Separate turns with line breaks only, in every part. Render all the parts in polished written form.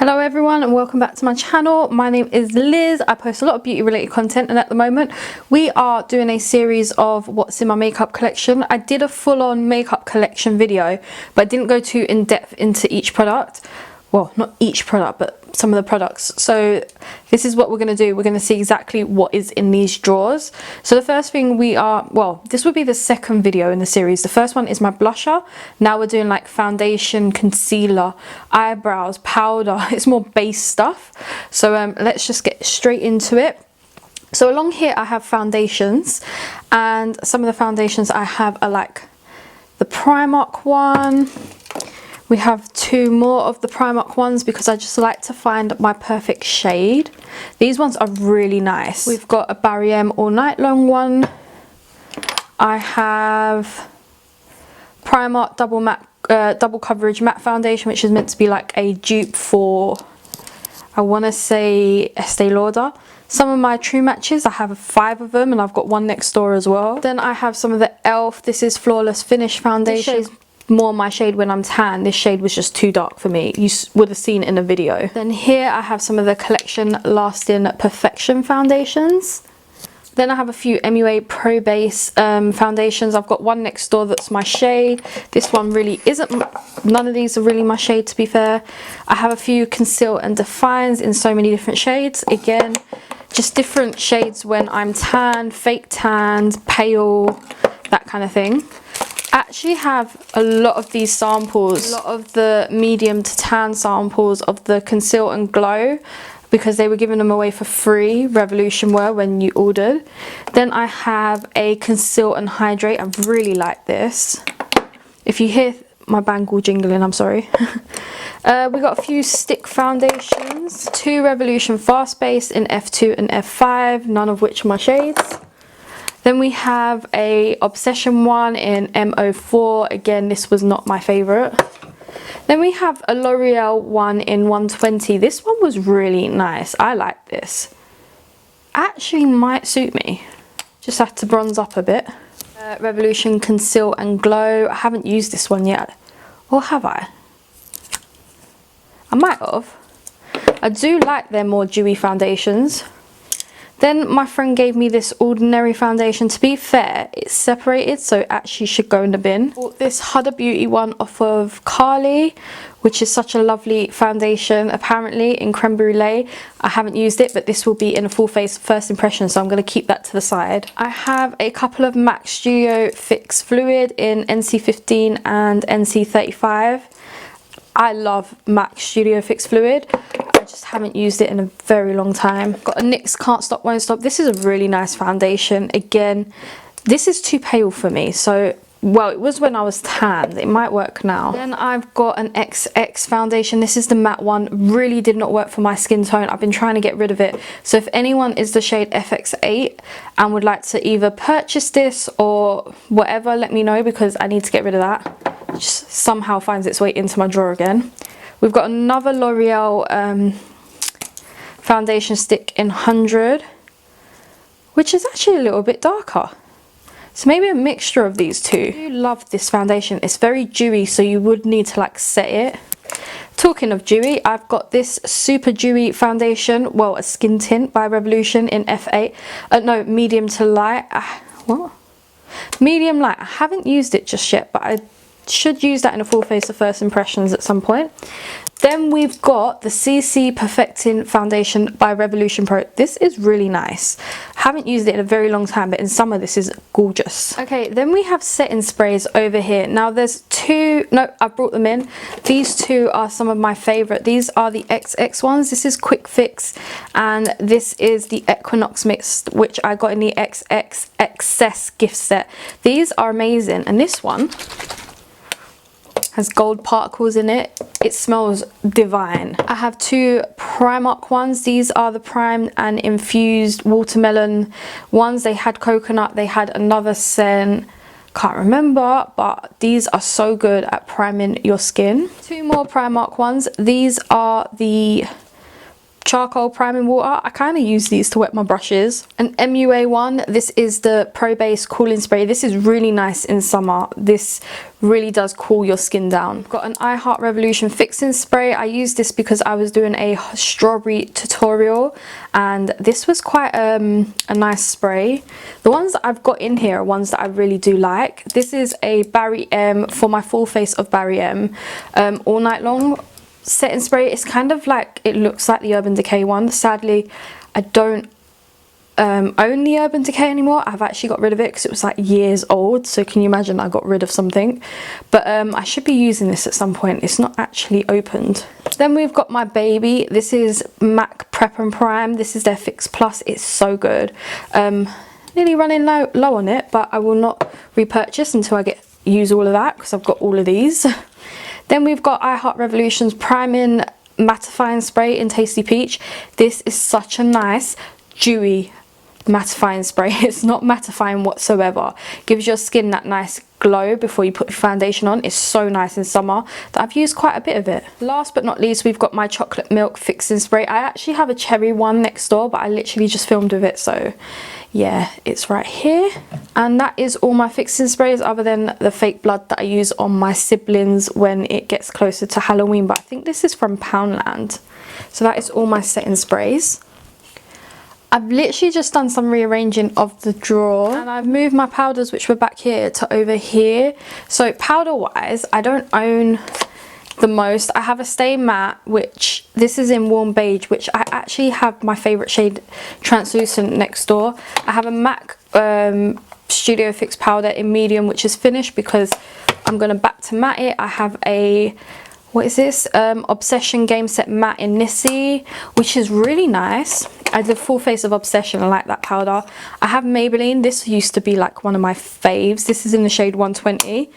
Hello everyone and welcome back to my channel. My name is Liz. I post a lot of beauty related content and at the moment we are doing a series of what's in my makeup collection. I did a full-on makeup collection video but I didn't go too in depth into each product. Well, not each product but some of the products. So this is what we're going to do. We're going to see exactly what is in these drawers. So the first thing this would be the second video in the series. The first one is my blusher. Now we're doing like foundation, concealer, eyebrows, powder. It's more base stuff. So let's just get straight into it. So along here I have foundations, and some of the foundations I have are like the Primark one. We have two more of the Primark ones because I just like to find my perfect shade. These ones are really nice. We've got a Barry M All Night Long one. I have Primark double coverage matte foundation, which is meant to be like a dupe for, I want to say, Estee Lauder. Some of my True Matches, I have 5 of them and I've got one next door as well. Then I have some of the e.l.f. This is Flawless Finish foundation. More my shade when I'm tan. This shade was just too dark for me. You would have seen it in a video. Then here I have some of the Collection Lasting Perfection foundations. Then I have a few MUA Pro Base foundations. I've got one next door that's my shade. This one really isn't, none of these are really my shade, to be fair. I have a few Conceal and Defines in so many different shades. Again, just different shades when I'm tan, fake tanned, pale, that kind of thing. I actually have a lot of these samples, a lot of the medium to tan samples of the Conceal and Glow, because they were giving them away for free, Revolution were, when you ordered. Then I have a Conceal and Hydrate. I really like this. If you hear my bangle jingling, I'm sorry. We got a few stick foundations, 2 Revolution Fast Base in F2 and F5, none of which are my shades. Then we have a Obsession one in M04. Again, this was not my favourite. Then we have a L'Oreal one in 120. This one was really nice. I like this. Actually might suit me. Just have to bronze up a bit. Revolution Conceal and Glow. I haven't used this one yet. Or have I? I might have. I do like their more dewy foundations. Then my friend gave me this Ordinary foundation. To be fair, it's separated, so it actually should go in the bin. Bought this Huda Beauty one off of Carly, which is such a lovely foundation, apparently, in Creme Brulee. I haven't used it, but this will be in a full face first impression, so I'm going to keep that to the side. I have a couple of MAC Studio Fix Fluid in NC15 and NC35. I love MAC Studio Fix Fluid. I just haven't used it in a very long time. Got a NYX Can't Stop Won't Stop. This is a really nice foundation. Again, this is too pale for me, so, well, it was when I was tan. It might work now. Then I've got an XX foundation. This is the matte one. Really did not work for my skin tone. I've been trying to get rid of it. So if anyone is the shade FX8 and would like to either purchase this or whatever, let me know, because I need to get rid of that. It just somehow finds its way into my drawer again. We've got another L'Oreal foundation stick in 100, which is actually a little bit darker. So maybe a mixture of these two. I do love this foundation. It's very dewy, so you would need to like set it. Talking of dewy, I've got this super dewy foundation, well, a skin tint by Revolution in F8. No, medium to light. What? Medium light. I haven't used it just yet, but I should use that in a full face of first impressions at some point. Then we've got the CC Perfecting Foundation by Revolution Pro. This is really nice. Haven't used it in a very long time, but in summer this is gorgeous. Okay, then we have setting sprays over here. Now there's 2, no, I brought them in. These 2 are some of my favourite. These are the XX ones. This is Quick Fix, and this is the Equinox Mix, which I got in the XX Excess gift set. These are amazing, and this one has gold particles in it. It smells divine. I have 2 Primark ones. These are the primed and infused watermelon ones. They had coconut, they had another scent, can't remember, but these are so good at priming your skin. 2 more Primark ones. These are the charcoal priming water. I kind of use these to wet my brushes. An MUA one, this is the Pro Base cooling spray. This is really nice in summer. This really does cool your skin down. Got an I Heart Revolution fixing spray. I used this because I was doing a strawberry tutorial and this was quite a nice spray. The ones that I've got in here are ones that I really do like. This is a Barry M for my full face of Barry M all night long setting spray. It's kind of like, it looks like the Urban Decay one. Sadly, I don't own the Urban Decay anymore. I've actually got rid of it because it was like years old, so can you imagine I got rid of something. But I should be using this at some point. It's not actually opened. Then we've got my baby. This is MAC Prep and Prime. This is their Fix Plus. It's so good. Nearly running low on it, but I will not repurchase until I use all of that because I've got all of these. Then we've got I Heart Revolution's Priming Mattifying Spray in Tasty Peach. This is such a nice dewy mattifying spray. It's not mattifying whatsoever. Gives your skin that nice glow before you put your foundation on. It's so nice in summer that I've used quite a bit of it. Last but not least, we've got my chocolate milk fixing spray. I actually have a cherry one next door, but I literally just filmed with it, so yeah, it's right here. And that is all my fixing sprays, other than the fake blood that I use on my siblings when it gets closer to Halloween, but I think this is from Poundland. So that is all my setting sprays. I've literally just done some rearranging of the drawer and I've moved my powders, which were back here, to over here. So powder wise, I don't own the most. I have a Stay Matte, which this is in warm beige, which I actually have my favorite shade translucent next door. I have a MAC Studio Fix powder in medium, which is finished because I'm going to back to matte it. I have a, what is this, Obsession Game Set Matte in Nissi, which is really nice. I did full face of Obsession. I like that powder. I have Maybelline. This used to be like one of my faves. This is in the shade 120.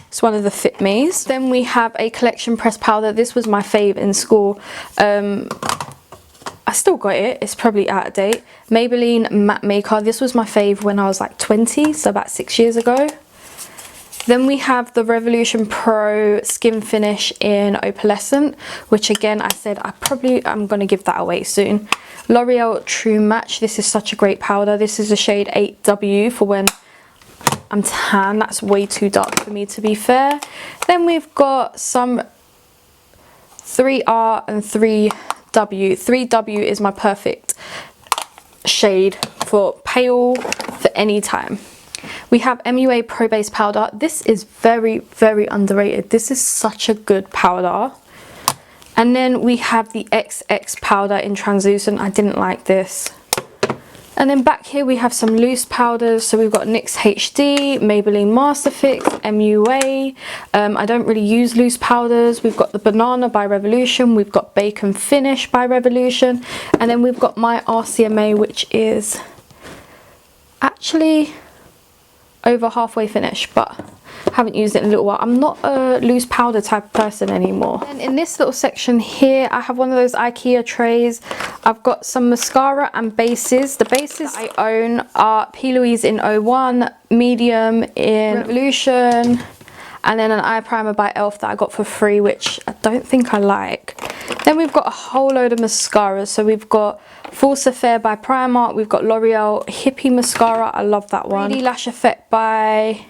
It's one of the Fit Me's. Then we have a Collection Press powder. This was my fave in school. I still got it. It's probably out of date. Maybelline Matte Maker. This was my fave when I was like 20, so about 6 years ago. Then we have the Revolution Pro Skin Finish in Opalescent, which again, I said I'm going to give that away soon. L'Oreal True Match. This is such a great powder. This is a shade 8W for when I'm tan. That's way too dark for me, to be fair. Then we've got some 3R and 3W. 3W is my perfect shade for pale for any time. We have MUA Pro Base powder. This is very, very underrated. This is such a good powder. And then we have the XX powder in translucent. I didn't like this. And then back here we have some loose powders. So we've got NYX HD, Maybelline Master Fix, MUA. I don't really use loose powders. We've got the Banana by Revolution. We've got Bacon Finish by Revolution. And then we've got my RCMA, which is actually over halfway finished, but haven't used it in a little while. I'm not a loose powder type of person anymore. And in this little section here, I have one of those IKEA trays. I've got some mascara and bases. The bases I own are P. Louise in 01, Medium in Revolution, and then an eye primer by e.l.f. that I got for free, which I don't think I like. Then we've got a whole load of mascaras. So we've got False Affair by Primark. We've got L'Oreal Hippie Mascara. I love that one. 3D Lash Effect by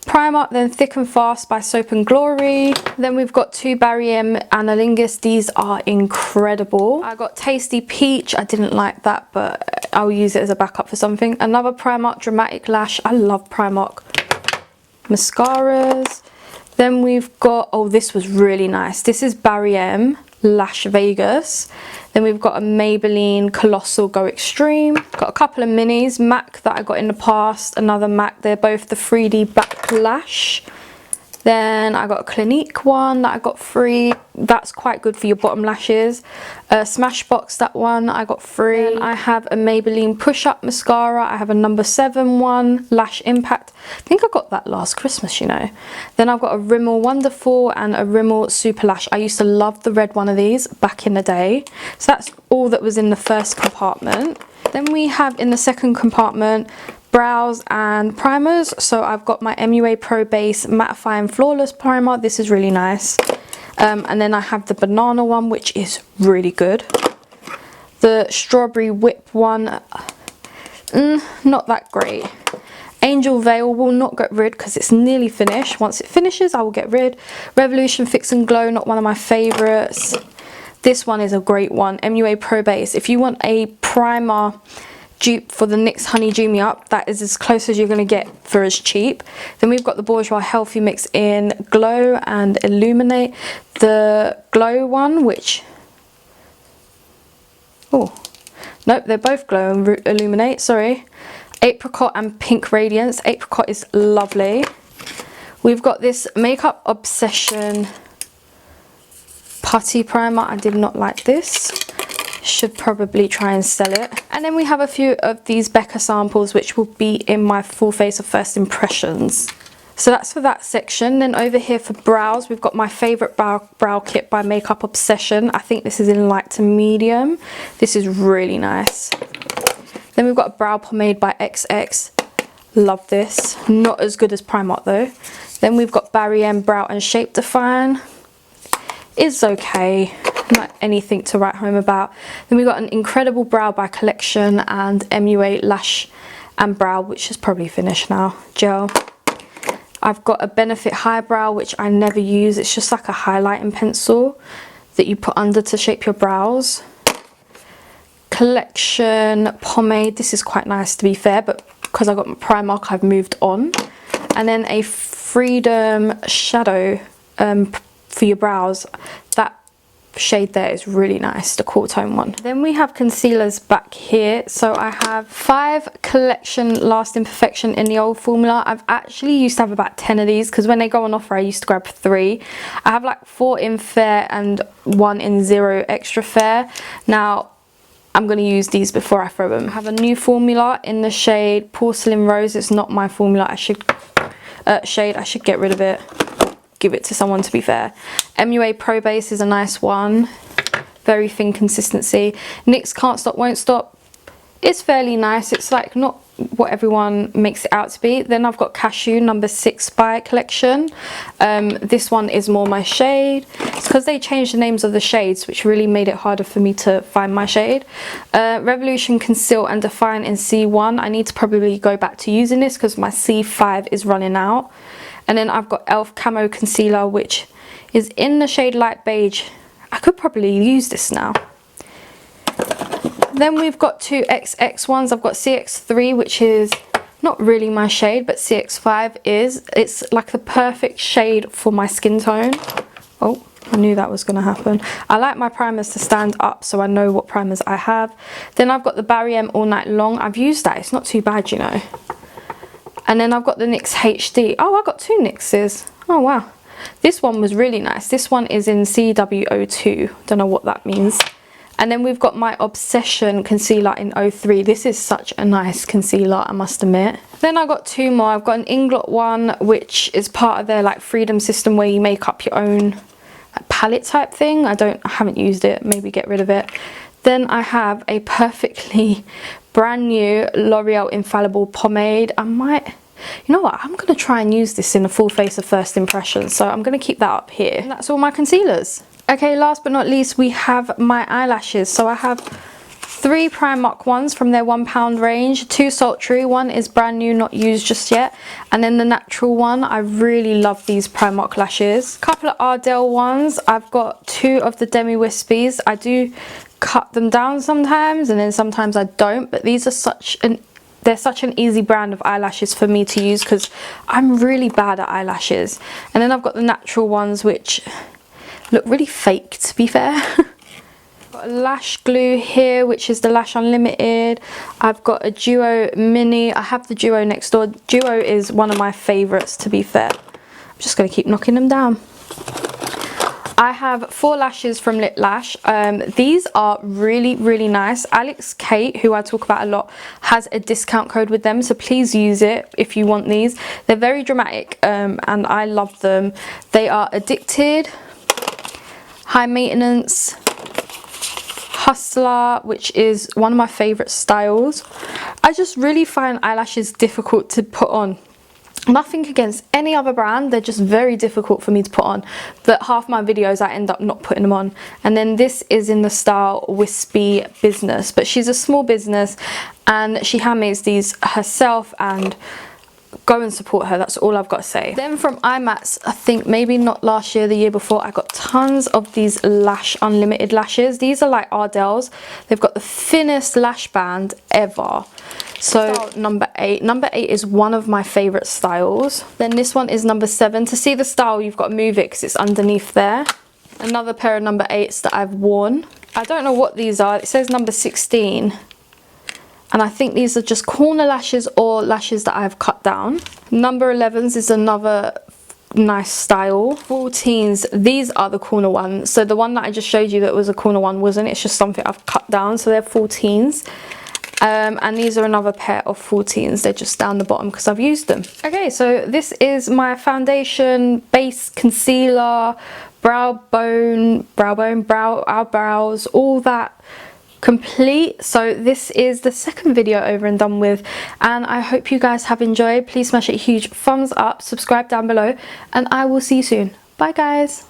Primark. Then Thick and Fast by Soap and Glory. Then we've got two Barry M Analingus. These are incredible. I got Tasty Peach. I didn't like that, but I'll use it as a backup for something. Another Primark Dramatic Lash. I love Primark mascaras. Then we've got, oh, this was really nice. This is Barry M Lash Vegas. Then we've got a Maybelline Colossal Go Extreme. Got a couple of minis, MAC that I got in the past, another MAC. They're both the 3D Back Lash. Then I got a Clinique one that I got free. That's quite good for your bottom lashes. Smashbox, that one I got free. Then I have a Maybelline Push Up Mascara. I have a number 7 one, Lash Impact. I think I got that last Christmas, you know. Then I've got a Rimmel Wonderful and a Rimmel Super Lash. I used to love the red one of these back in the day. So that's all that was in the first compartment. Then we have in the second compartment brows and primers. So I've got my MUA Pro Base Mattifying Flawless Primer. This is really nice. And then I have the banana one, which is really good. The Strawberry Whip one, not that great. Angel Veil will not get rid because it's nearly finished. Once it finishes, I will get rid. Revolution Fix and Glow, not one of my favourites. This one is a great one, MUA Pro Base. If you want a primer dupe for the NYX Honey Dew Me Up, that is as close as you're going to get for as cheap. Then we've got the Bourjois Healthy Mix in Glow and Illuminate. The Glow one, which... oh, nope, they're both Glow and Illuminate, sorry. Apricot and Pink Radiance. Apricot is lovely. We've got this Makeup Obsession Putty Primer. I did not like this. Should probably try and sell it. And then we have a few of these Becca samples, which will be in my full face of first impressions. So that's for that section. Then over here for brows, we've got my favourite brow kit by Makeup Obsession. I think this is in light to medium. This is really nice. Then we've got a brow pomade by XX. Love this. Not as good as Primark though. Then we've got Barry M Brow and Shape Define. It's okay. Not anything to write home about. Then we've got an Incredible Brow by Collection and MUA Lash and Brow, which is probably finished now, gel. I've got a Benefit Highbrow, which I never use. It's just like a highlighting pencil that you put under to shape your brows. Collection pomade. This is quite nice to be fair, but because I got my Primark, I've moved on. And then a Freedom shadow for your brows. That shade there is really nice, the cool tone one. Then we have concealers back here. So I have 5 Collection Lasting Perfection in the old formula. I've actually used to have about 10 of these because when they go on offer I used to grab 3. I have like 4 in fair and 1 in 0 extra fair. Now I'm going to use these before I throw them. I have a new formula in the shade Porcelain Rose. It's not my formula. I should get rid of it. Give it to someone, to be fair. MUA Pro Base is a nice one. Very thin consistency. NYX Can't Stop Won't Stop. It's fairly nice. It's like not what everyone makes it out to be. Then I've got Cashew number 6 by Collection. This one is more my shade. It's because they changed the names of the shades, which really made it harder for me to find my shade. Revolution Conceal and Define in C1. I need to probably go back to using this because my C5 is running out. And then I've got e.l.f. Camo Concealer, which is in the shade Light Beige. I could probably use this now. Then we've got 2 XX ones. I've got CX3, which is not really my shade, but CX5 is. It's like the perfect shade for my skin tone. Oh, I knew that was going to happen. I like my primers to stand up so I know what primers I have. Then I've got the Barry M All Night Long. I've used that. It's not too bad, you know. And then I've got the NYX HD. Oh, I got 2 NYXs. Oh, wow. This one was really nice. This one is in CW02. Don't know what that means. And then we've got my Obsession concealer in 03. This is such a nice concealer, I must admit. Then I got 2 more. I've got an Inglot one, which is part of their like Freedom system where you make up your own like, palette type thing. I haven't used it. Maybe get rid of it. Then I have a perfectly brand new L'Oreal Infallible pomade. I might, you know what, I'm going to try and use this in a full face of first impression. So I'm going to keep that up here. And that's all my concealers. Okay, last but not least, we have my eyelashes. So I have 3 Primark ones from their £1 range, 2 sultry, one is brand new, not used just yet, and then the natural one. I really love these Primark lashes. Couple of Ardell ones. I've got 2 of the Demi Wispies. I do cut them down sometimes and then sometimes I don't, but these are they're such an easy brand of eyelashes for me to use because I'm really bad at eyelashes. And then I've got the natural ones which look really fake, to be fair. Got a lash glue here, which is the Lash Unlimited. I've got a Duo Mini. I have the Duo next door. Duo is one of my favourites, to be fair. I'm just going to keep knocking them down. I have 4 lashes from Lit Lash. These are really, really nice. Alex Kate, who I talk about a lot, has a discount code with them, so please use it if you want these. They're very dramatic and I love them. They are Addicted, High Maintenance, Hustler, which is one of my favourite styles. I just really find eyelashes difficult to put on. Nothing against any other brand, they're just very difficult for me to put on. But half my videos I end up not putting them on. And then this is in the style Wispy Business, but she's a small business and she handmakes these herself, and go and support her, that's all I've got to say. Then from IMATS, I think maybe not last year, the year before, I got tons of these lash unlimited lashes. These are like Ardell's. They've got the thinnest lash band ever. So style number 8. Number 8 is one of my favorite styles. Then this one is number 7. To see the style, you've got to move it because it's underneath there. Another pair of number 8s that I've worn. I don't know what these are. It says number 16. And I think these are just corner lashes or lashes that I have cut down. Number 11s is another nice style. 14s, these are the corner ones. So the one that I just showed you that was a corner one wasn't. It's just something I've cut down. So they're 14s. And these are another pair of 14s. They're just down the bottom because I've used them. Okay, so this is my foundation, base, concealer, eyebrows, all that complete. So this is the second video over and done with, and I hope you guys have enjoyed. Please smash a huge thumbs up, subscribe down below, and I will see you soon. Bye guys.